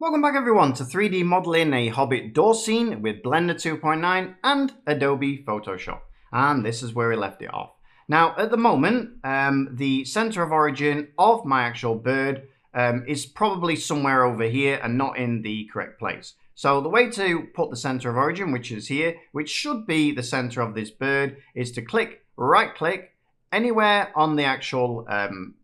Welcome back everyone to 3D modeling a Hobbit door scene with Blender 2.9 and Adobe Photoshop. And this is where we left it off. Now at the moment, the center of origin of my actual bird is probably somewhere over here and not in the correct place. So the way to put the center of origin, which is here, which should be the center of this bird, is to right click anywhere on the actual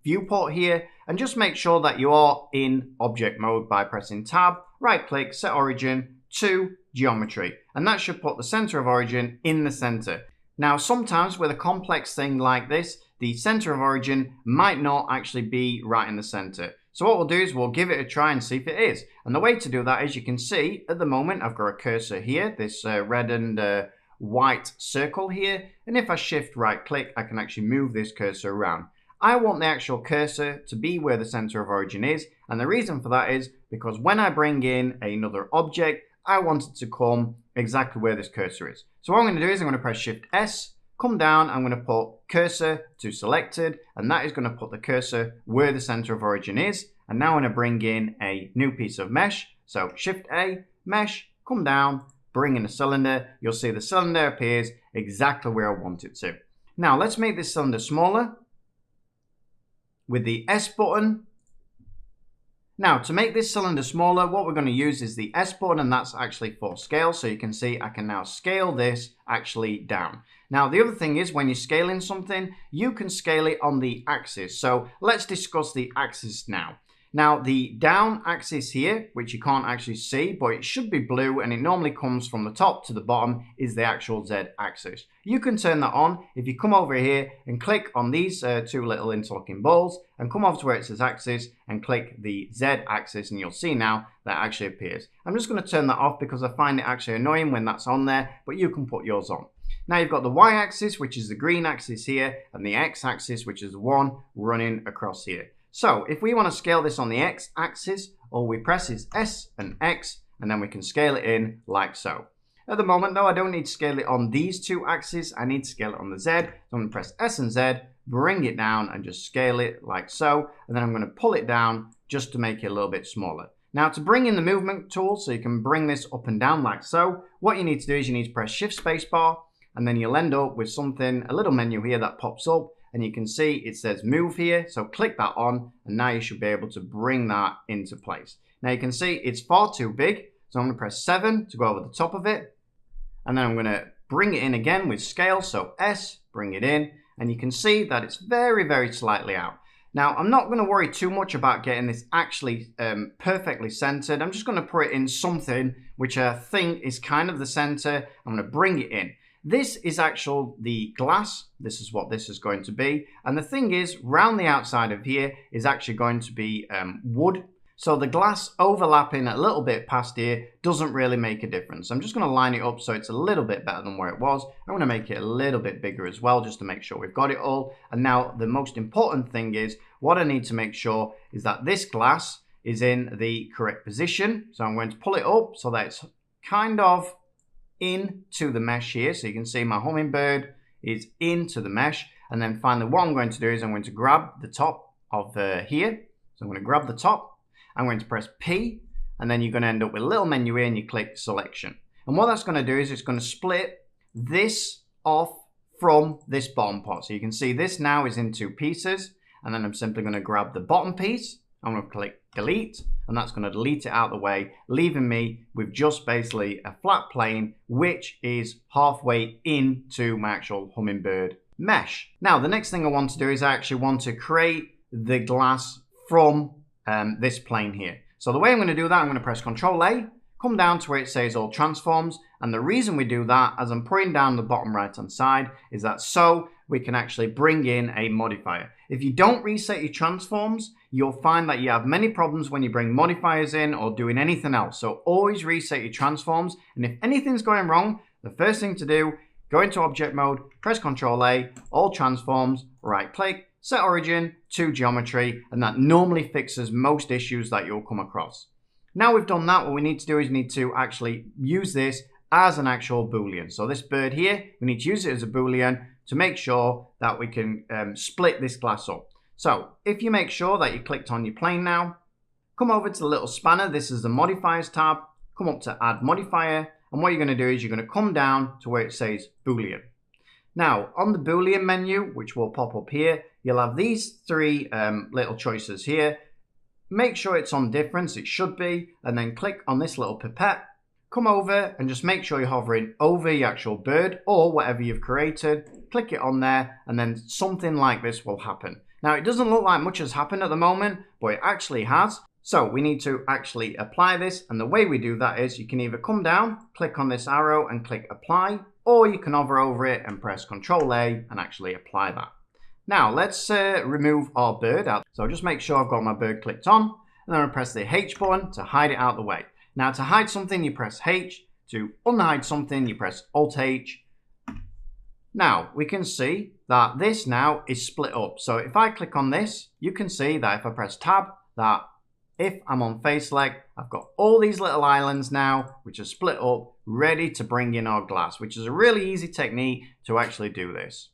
viewport here, and just make sure that you are in object mode by pressing tab, right click, set origin to geometry, and that should put the center of origin in the center. Now sometimes with a complex thing like this, the center of origin might not actually be right in the center. So what we'll do is we'll give it a try and see if it is. And the way to do that is, you can see at the moment I've got a cursor here, this red and white circle here, and if I shift right click I can actually move this cursor around. I want the actual cursor to be where the center of origin is, and the reason for that is because when I bring in another object I want it to come exactly where this cursor is. So what I'm going to do is I'm going to press Shift S, come down, I'm going to put cursor to selected, and that is going to put the cursor where the center of origin is. And now I'm going to bring in a new piece of mesh, so Shift A, mesh, come down, bring in a cylinder. You'll see the cylinder appears exactly where I want it to. Now let's make this cylinder smaller with the S button. Now to make this cylinder smaller, what we're going to use is the S button, and that's actually for scale. So you can see I can now scale this actually down. Now the other thing is, when you're scaling something, you can scale it on the axis. So let's discuss the axis now. Now the down axis here, which you can't actually see, but it should be blue and it normally comes from the top to the bottom, is the actual Z axis. You can turn that on if you come over here and click on these two little interlocking balls and come over to where it says axis and click the Z axis, and you'll see now that actually appears. I'm just going to turn that off because I find it actually annoying when that's on there, but you can put yours on. Now you've got the Y axis, which is the green axis here, and the X axis, which is the one running across here. So if we want to scale this on the X axis, all we press is S and X, and then we can scale it in like so. At the moment though, I don't need to scale it on these two axes, I need to scale it on the Z. So I'm going to press S and Z, bring it down and just scale it like so, and then I'm going to pull it down just to make it a little bit smaller. Now to bring in the movement tool, so you can bring this up and down like so, what you need to do is you need to press Shift Spacebar, and then you'll end up with something, a little menu here that pops up, and you can see it says move here, so click that on, and now you should be able to bring that into place. Now you can see it's far too big, so I'm going to press 7 to go over the top of it, and then I'm going to bring it in again with scale, so S, bring it in, and you can see that it's very slightly out. Now I'm not going to worry too much about getting this actually perfectly centered. I'm just going to put it in something which I think is kind of the center. I'm going to bring it in. This is the glass. This is what this is going to be. And the thing is, round the outside of here is actually going to be wood. So the glass overlapping a little bit past here doesn't really make a difference. I'm just going to line it up so it's a little bit better than where it was. I'm going to make it a little bit bigger as well, just to make sure we've got it all. And now the most important thing is, what I need to make sure is that this glass is in the correct position. So I'm going to pull it up so that it's kind of into the mesh here, so you can see my hummingbird is into the mesh. And then finally what I'm going to do is I'm going to grab the top of here. So I'm going to grab the top, I'm going to press P, and then you're going to end up with a little menu here, and you click selection. And what that's going to do is it's going to split this off from this bottom part. So you can see this now is in two pieces, and then I'm simply going to grab the bottom piece, I'm going to click delete, and that's going to delete it out of the way, leaving me with just basically a flat plane, which is halfway into my actual hummingbird mesh. Now, the next thing I want to do is I actually want to create the glass from this plane here. So the way I'm going to do that, I'm going to press Ctrl A, come down to where it says all transforms, and the reason we do that, as I'm putting down the bottom right hand side, is that so we can actually bring in a modifier. If you don't reset your transforms, you'll find that you have many problems when you bring modifiers in or doing anything else. So always reset your transforms, and if anything's going wrong, the first thing to do, go into object mode, press Ctrl A, all transforms, right click, set origin to geometry, and that normally fixes most issues that you'll come across. Now we've done that, what we need to do is need to actually use this as an actual boolean. So this bird here, we need to use it as a boolean to make sure that we can split this glass up. So if you make sure that you clicked on your plane now, come over to the little spanner. This is the modifiers tab. Come up to add modifier. And what you're going to do is you're going to come down to where it says Boolean. Now, on the Boolean menu, which will pop up here, you'll have these three little choices here. Make sure it's on difference, it should be, and then click on this little pipette. Come over and just make sure you're hovering over your actual bird or whatever you've created. Click it on there, and then something like this will happen. Now, it doesn't look like much has happened at the moment, but it actually has. So we need to actually apply this, and the way we do that is you can either come down, click on this arrow and click apply, or you can hover over it and press Ctrl A and actually apply that. Now let's remove our bird out. So just make sure I've got my bird clicked on, and then I press the H button to hide it out of the way. Now to hide something you press H, to unhide something you press Alt H. Now we can see that this now is split up. So if I click on this, you can see that if I press Tab, that if I'm on face select, I've got all these little islands now, which are split up, ready to bring in our glass, which is a really easy technique to actually do this.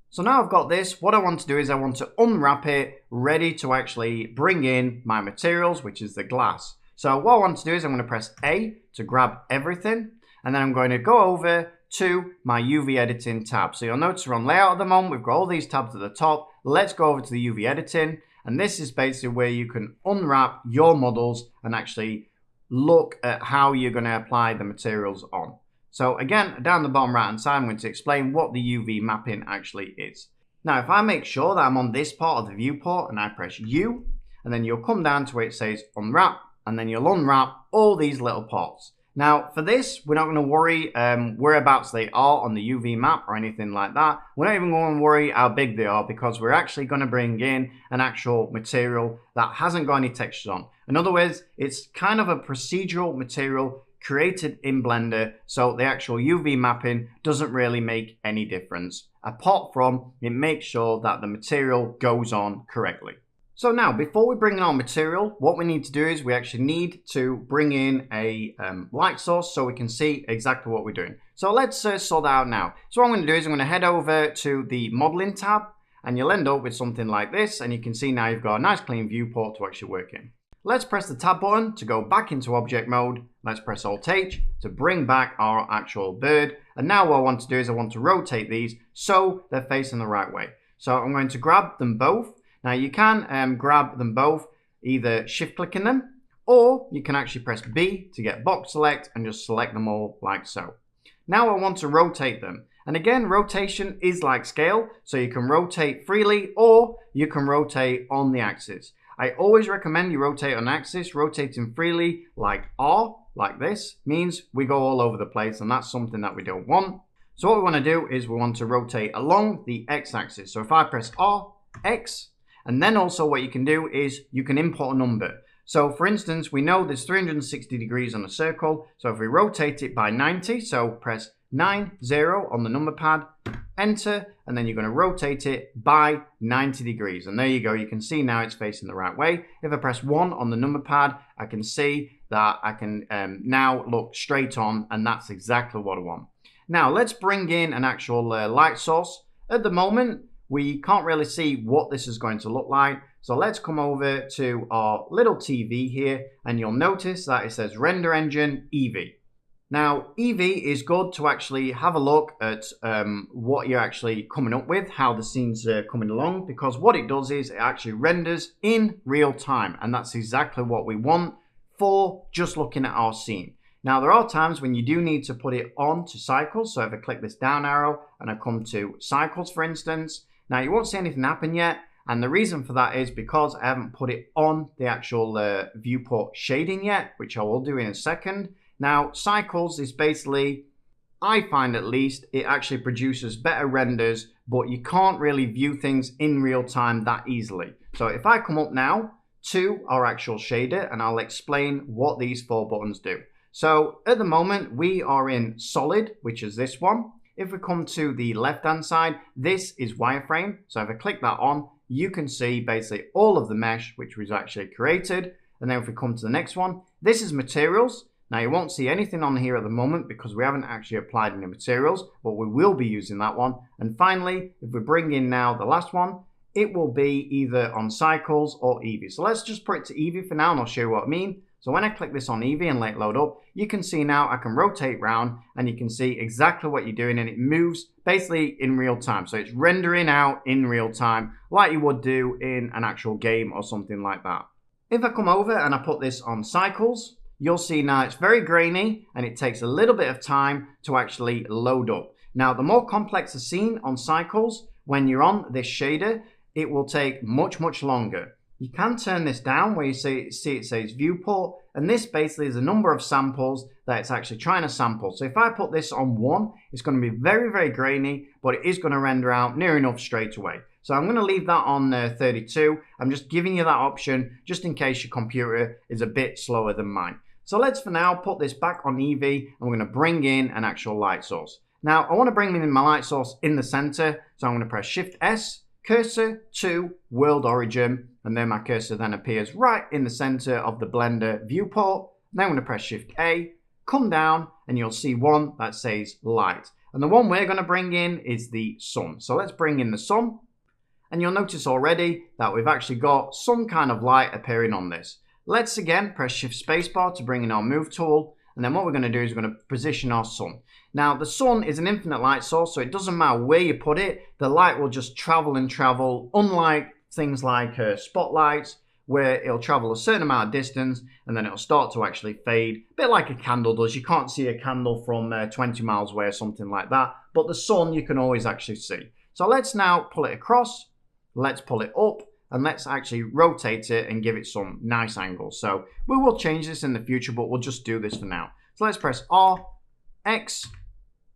So now I've got this, what I want to do is I want to unwrap it, ready to actually bring in my materials, which is the glass. So what I want to do is I'm going to press A to grab everything, and then I'm going to go over to my UV editing tab. So you'll notice we're on layout at the moment, we've got all these tabs at the top. Let's go over to the UV editing. And this is basically where you can unwrap your models and actually look at how you're going to apply the materials on. So again, down the bottom right hand side, I'm going to explain what the UV mapping actually is. Now, if I make sure that I'm on this part of the viewport and I press U, and then you'll come down to where it says unwrap, and then you'll unwrap all these little parts. Now, for this, we're not going to worry whereabouts they are on the UV map or anything like that. We're not even going to worry how big they are, because we're actually going to bring in an actual material that hasn't got any textures on. In other words, it's kind of a procedural material created in Blender, so the actual UV mapping doesn't really make any difference, apart from it makes sure that the material goes on correctly. So now, before we bring in our material, what we need to do is we actually need to bring in a light source so we can see exactly what we're doing. So let's sort that out now. So what I'm going to do is I'm going to head over to the modeling tab, and you'll end up with something like this, and you can see now you've got a nice clean viewport to actually work in. Let's press the tab button to go back into object mode. Let's press Alt H to bring back our actual bird. And now what I want to do is I want to rotate these so they're facing the right way. So I'm going to grab them both. Now you can grab them both, either shift clicking them, or you can actually press B to get box select and just select them all like so. Now I want to rotate them. And again, rotation is like scale, so you can rotate freely or you can rotate on the axis. I always recommend you rotate on axis. Rotating freely like R, like this, means we go all over the place, and that's something that we don't want. So what we want to do is we want to rotate along the X axis. So if I press R, X, and then also what you can do is you can import a number. So for instance, we know there's 360 degrees on a circle. So if we rotate it by 90, so press 90 on the number pad, enter, and then you're going to rotate it by 90 degrees. And there you go. You can see now it's facing the right way. If I press 1 on the number pad, I can see that I can now look straight on, and that's exactly what I want. Now let's bring in an actual light source. At the moment, we can't really see what this is going to look like. So let's come over to our little TV here, and you'll notice that it says Render Engine Eevee. Now, Eevee is good to actually have a look at what you're actually coming up with, how the scene's coming along, because what it does is it actually renders in real time, and that's exactly what we want for just looking at our scene. Now, there are times when you do need to put it on to cycles. So if I click this down arrow and I come to cycles, for instance, now you won't see anything happen yet. And the reason for that is because I haven't put it on the actual viewport shading yet, which I will do in a second. Now, cycles is basically, I find at least, it actually produces better renders, but you can't really view things in real time that easily. So if I come up now to our actual shader, and I'll explain what these 4 buttons do. So at the moment, we are in solid, which is this one. If we come to the left-hand side, this is wireframe. So if I click that on, you can see basically all of the mesh, which was actually created. And then if we come to the next one, this is materials. Now you won't see anything on here at the moment because we haven't actually applied any materials, but we will be using that one. And finally, if we bring in now the last one, it will be either on cycles or Eevee. So let's just put it to Eevee for now and I'll show you what I mean. So when I click this on Eevee and let it load up, you can see now I can rotate round and you can see exactly what you're doing, and it moves basically in real time. So it's rendering out in real time like you would do in an actual game or something like that. If I come over and I put this on cycles, you'll see now it's very grainy and it takes a little bit of time to actually load up. Now, the more complex a scene on cycles, when you're on this shader, it will take much, much longer. You can turn this down where you see it says viewport, and this basically is a number of samples that it's actually trying to sample. So if I put this on 1, it's going to be very, very grainy, but it is going to render out near enough straight away. So I'm going to leave that on 32. I'm just giving you that option just in case your computer is a bit slower than mine. So let's for now put this back on Eevee, and we're going to bring in an actual light source. Now I want to bring in my light source in the center, so I'm going to press Shift S, cursor to world origin, and then my cursor then appears right in the center of the Blender viewport. Then I'm going to press Shift A, come down, and you'll see one that says light. And the one we're going to bring in is the sun. So let's bring in the sun, and you'll notice already that we've actually got some kind of light appearing on this. Let's again press Shift Spacebar to bring in our move tool, and then what we're going to do is we're going to position our sun. Now the sun is an infinite light source, so it doesn't matter where you put it, the light will just travel and travel, unlike things like spotlights, where it'll travel a certain amount of distance and then it'll start to actually fade, a bit like a candle does. You can't see a candle from 20 miles away or something like that, but the sun you can always actually see. So let's now pull it across, let's pull it up, and let's actually rotate it and give it some nice angles. So we will change this in the future, but we'll just do this for now. So let's press R, X,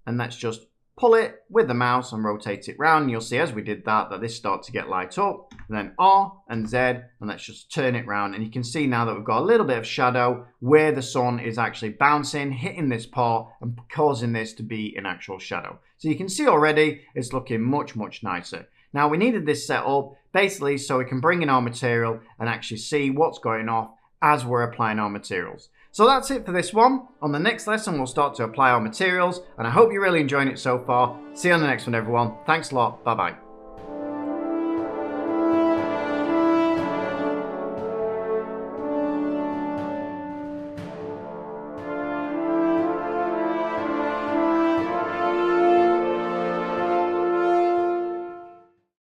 and let's just pull it with the mouse and rotate it round. You'll see as we did that this starts to get light up. And then R and Z, and let's just turn it round. And you can see now that we've got a little bit of shadow where the sun is actually bouncing, hitting this part and causing this to be in actual shadow. So you can see already it's looking much, much nicer. Now we needed this set up basically so we can bring in our material and actually see what's going off as we're applying our materials. So that's it for this one. On the next lesson, we'll start to apply our materials, and I hope you're really enjoying it so far. See you on the next one, everyone. Thanks a lot. Bye-bye.